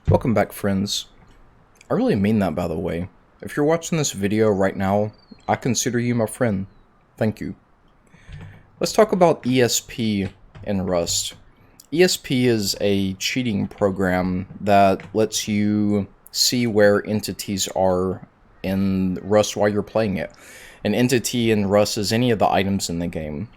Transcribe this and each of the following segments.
Welcome back, friends. I really mean that, by the way. If you're watching this video right now, I consider you my friend. Thank you. Let's talk about ESP in Rust. ESP is a cheating program that lets you see where entities are in Rust while you're playing it. An entity in Rust is any of the items in the game.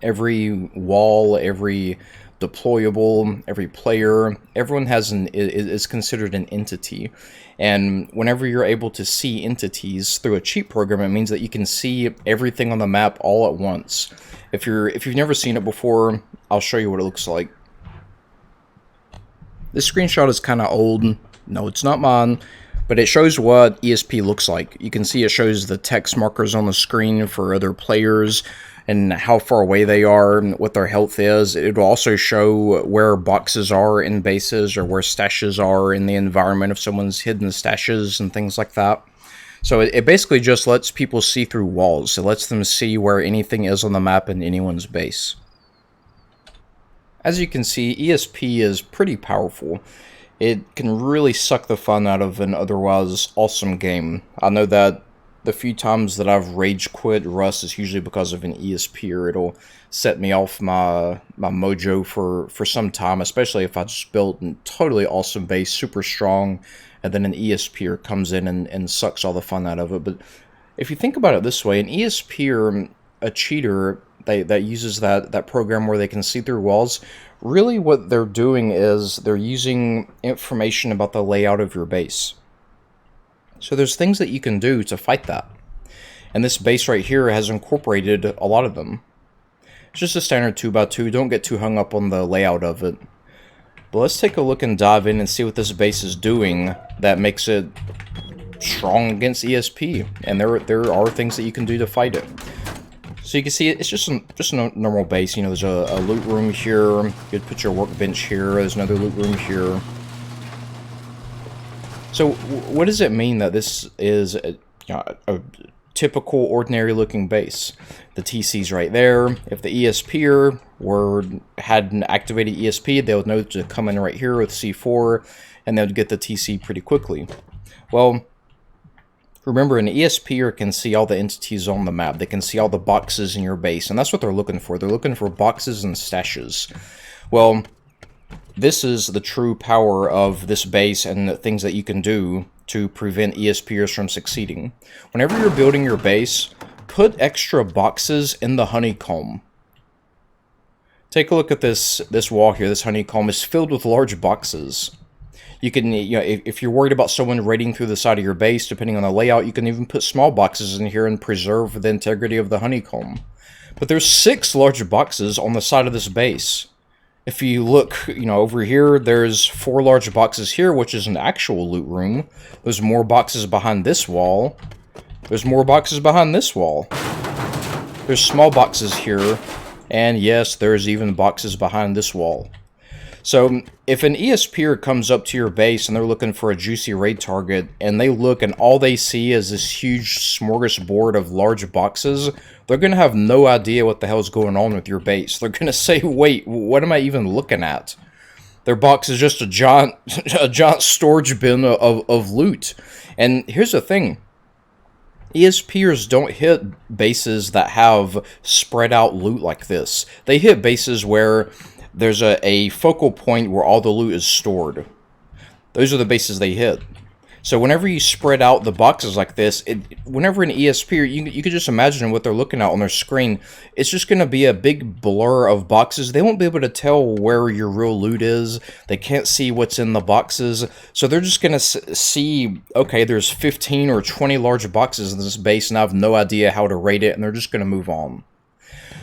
Every wall, every deployable, every player, everyone is considered an entity. And whenever you're able to see entities through a cheat program, it means that you can see everything on the map all at once. If you've never seen it before, I'll show you what it looks like. This screenshot is kind of old. No, it's not mine, but it shows what ESP looks like. You can see it shows the text markers on the screen for other players and how far away they are and what their health is. It'll also show where boxes are in bases or where stashes are in the environment if someone's hidden stashes and things like that. So it basically just lets people see through walls. It lets them see where anything is on the map in anyone's base. As you can see, ESP is pretty powerful. It can really suck the fun out of an otherwise awesome game. I know that the few times that I've rage quit Rust is usually because of an ESP, or it'll set me off my mojo for some time, especially if I just built a totally awesome base, super strong, and then an ESP comes in and sucks all the fun out of it. But if you think about it this way, an ESP, a cheater that uses that program where they can see through walls, really what they're doing is they're using information about the layout of your base. So there's things that you can do to fight that. And this base right here has incorporated a lot of them. It's just a standard 2x2, don't get too hung up on the layout of it. But let's take a look and dive in and see what this base is doing that makes it strong against ESP. And there are things that you can do to fight it. So you can see it's just a normal base. You know, there's a loot room here. You could put your workbench here. There's another loot room here. So what does it mean that this is a typical ordinary looking base? The TC's right there. If the ESPer had an activated ESP, they would know to come in right here with C4 and they would get the TC pretty quickly. Well, remember, an ESPer can see all the entities on the map. They can see all the boxes in your base, and that's what they're looking for. They're looking for boxes and stashes. Well, this is the true power of this base and the things that you can do to prevent ESPers from succeeding. Whenever you're building your base, put extra boxes in the honeycomb. Take a look at this wall here. This honeycomb is filled with large boxes. You can, if you're worried about someone raiding through the side of your base, depending on the layout, you can even put small boxes in here and preserve the integrity of the honeycomb. But there's 6 large boxes on the side of this base. If you look, over here, there's 4 large boxes here, which is an actual loot room. There's more boxes behind this wall. There's more boxes behind this wall. There's small boxes here. And yes, there's even boxes behind this wall. So if an ESPer comes up to your base and they're looking for a juicy raid target, and they look and all they see is this huge smorgasbord of large boxes, they're going to have no idea what the hell's going on with your base. They're going to say, wait, what am I even looking at? Their box is just a giant storage bin of loot. And here's the thing. ESPers don't hit bases that have spread out loot like this. They hit bases where there's a focal point where all the loot is stored. Those are the bases they hit. So whenever you spread out the boxes like this, whenever an ESP, you could just imagine what they're looking at on their screen. It's just going to be a big blur of boxes. They won't be able to tell where your real loot is. They can't see what's in the boxes. So they're just going to see, okay, there's 15 or 20 large boxes in this base, and I have no idea how to rate it, and they're just going to move on.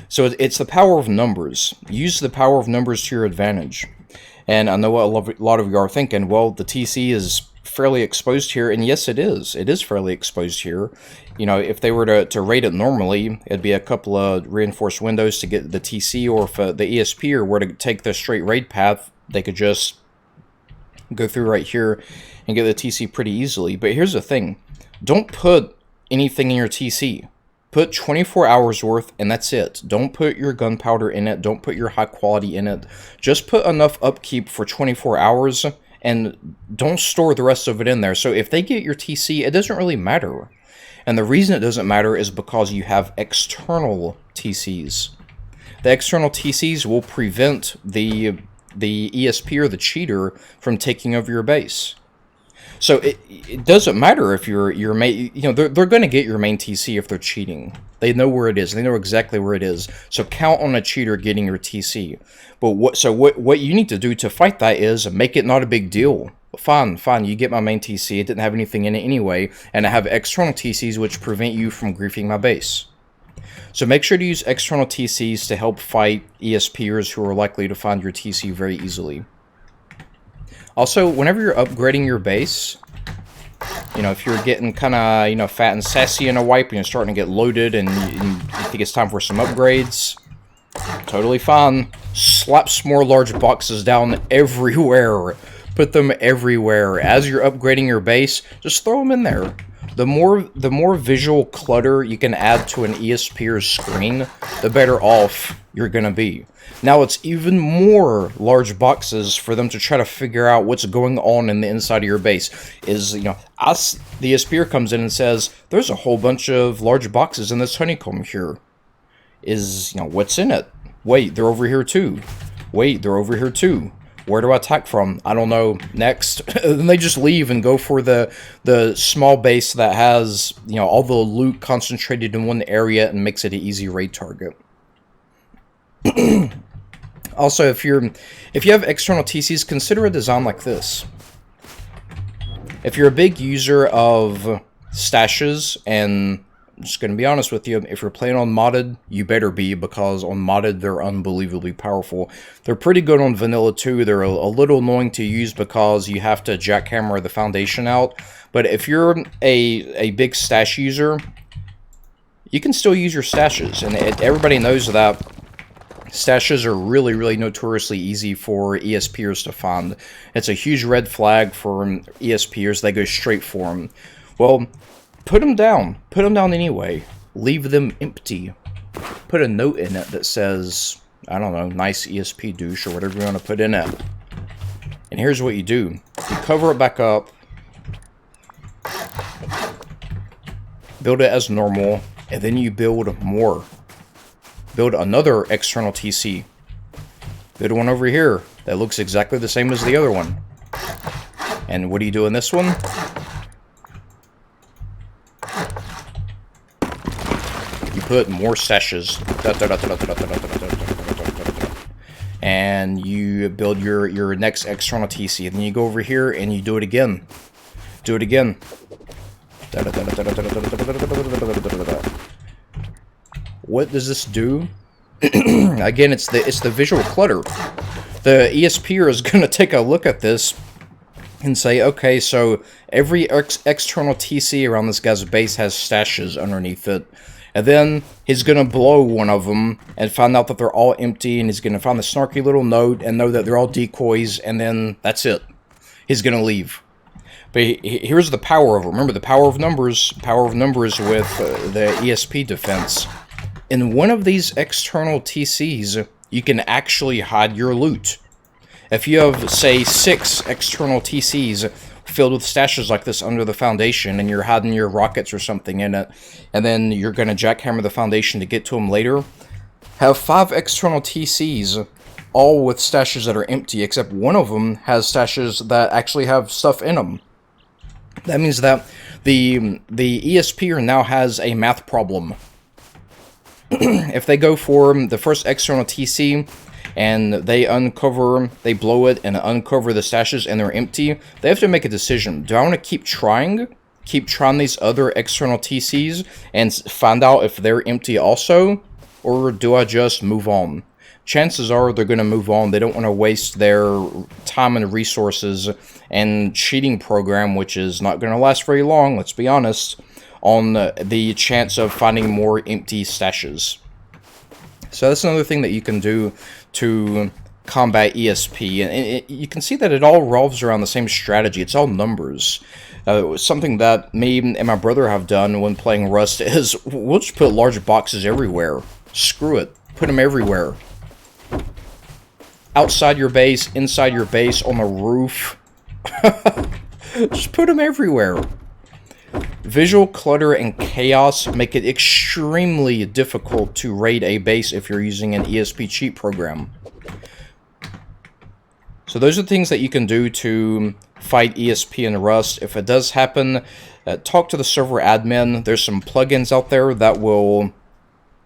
So it's the power of numbers. Use the power of numbers to your advantage. And I know what a lot of you are thinking, well, the TC is fairly exposed here, and yes, it is. It is fairly exposed here. If they were to rate it normally, it'd be a couple of reinforced windows to get the TC, or if the ESPer were to take the straight raid path, they could just go through right here and get the TC pretty easily. But here's the thing. Don't put anything in your TC. Put 24 hours worth, and that's it. Don't put your gunpowder in it. Don't put your high quality in it. Just put enough upkeep for 24 hours, and don't store the rest of it in there. So if they get your TC, it doesn't really matter. And the reason it doesn't matter is because you have external TCs. The external TCs will prevent the ESP or the cheater from taking over your base. So it doesn't matter if your main, they're going to get your main TC if they're cheating. They know where it is. They know exactly where it is. So count on a cheater getting your TC. But what you need to do to fight that is make it not a big deal. Fine, you get my main TC. It didn't have anything in it anyway, and I have external TCs which prevent you from griefing my base. So make sure to use external TCs to help fight ESPers who are likely to find your TC very easily. Also, whenever you're upgrading your base, if you're getting kind of, fat and sassy in a wipe and you're starting to get loaded and you think it's time for some upgrades, totally fine. Slap some more large boxes down everywhere. Put them everywhere. As you're upgrading your base, just throw them in there. The more visual clutter you can add to an ESPer's screen, the better off you're going to be. Now it's even more large boxes for them to try to figure out what's going on in the inside of your base. The ESPer comes in and says, there's a whole bunch of large boxes in this honeycomb here. What's in it? Wait, they're over here too. Wait, they're over here too. Where do I attack from? I don't know. Next. Then they just leave and go for the small base that has, all the loot concentrated in one area and makes it an easy raid target. Also, if you have external TCs, consider a design like this. If you're a big user of stashes, and I'm just going to be honest with you, if you're playing on modded, you better be, because on modded, they're unbelievably powerful. They're pretty good on vanilla too. They're a little annoying to use because you have to jackhammer the foundation out. But if you're a big stash user, you can still use your stashes. And everybody knows that stashes are really, really notoriously easy for ESPers to find. It's a huge red flag for ESPers. They go straight for them. Well, put them down. Put them down anyway. Leave them empty. Put a note in it that says, I don't know, nice ESP douche or whatever you want to put in it. And here's what you do. You cover it back up. Build it as normal. And then you build more. Build another external TC. Build one over here that looks exactly the same as the other one. And what do you do in this one? You put more stashes. And you build your next external TC. And then you go over here and you do it again. Do it again. What does this do? Again, it's the visual clutter. The ESPer is going to take a look at this and say, okay, so every external TC around this guy's base has stashes underneath it. And then he's going to blow one of them and find out that they're all empty, and he's going to find the snarky little note and know that they're all decoys, and then that's it. He's going to leave. But here's the power of it. Remember, the power of numbers with the ESP defense. In one of these external TCs, you can actually hide your loot. If you have, say, 6 external TCs filled with stashes like this under the foundation, and you're hiding your rockets or something in it, and then you're going to jackhammer the foundation to get to them later, have 5 external TCs, all with stashes that are empty, except one of them has stashes that actually have stuff in them. That means that the ESPer now has a math problem. If they go for the first external TC and they blow it and uncover the stashes and they're empty, they have to make a decision. Do I want to keep trying these other external TCs and find out if they're empty also, or do I just move on? Chances are they're going to move on. They don't want to waste their time and resources and cheating program, which is not going to last very long, let's be honest, on the chance of finding more empty stashes. So that's another thing that you can do to combat ESP. And you can see that it all revolves around the same strategy. It's all numbers. Something that me and my brother have done when playing Rust is we'll just put large boxes everywhere. Screw it. Put them everywhere. Outside your base, inside your base, on the roof. Just put them everywhere. Visual clutter and chaos make it extremely difficult to raid a base if you're using an ESP cheat program. So those are things that you can do to fight ESP and Rust. If it does happen, talk to the server admin. There's some plugins out there that will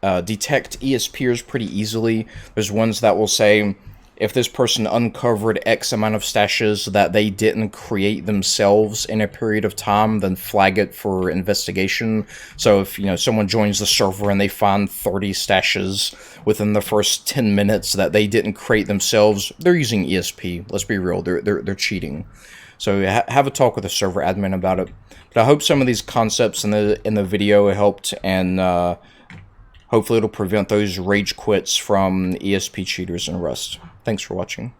detect ESPers pretty easily. There's ones that will say, if this person uncovered X amount of stashes that they didn't create themselves in a period of time, then flag it for investigation. So if, someone joins the server and they find 30 stashes within the first 10 minutes that they didn't create themselves, they're using ESP. Let's be real, they're cheating. So have a talk with the server admin about it. But I hope some of these concepts in the video helped, and hopefully it'll prevent those rage quits from ESP cheaters in Rust. Thanks for watching.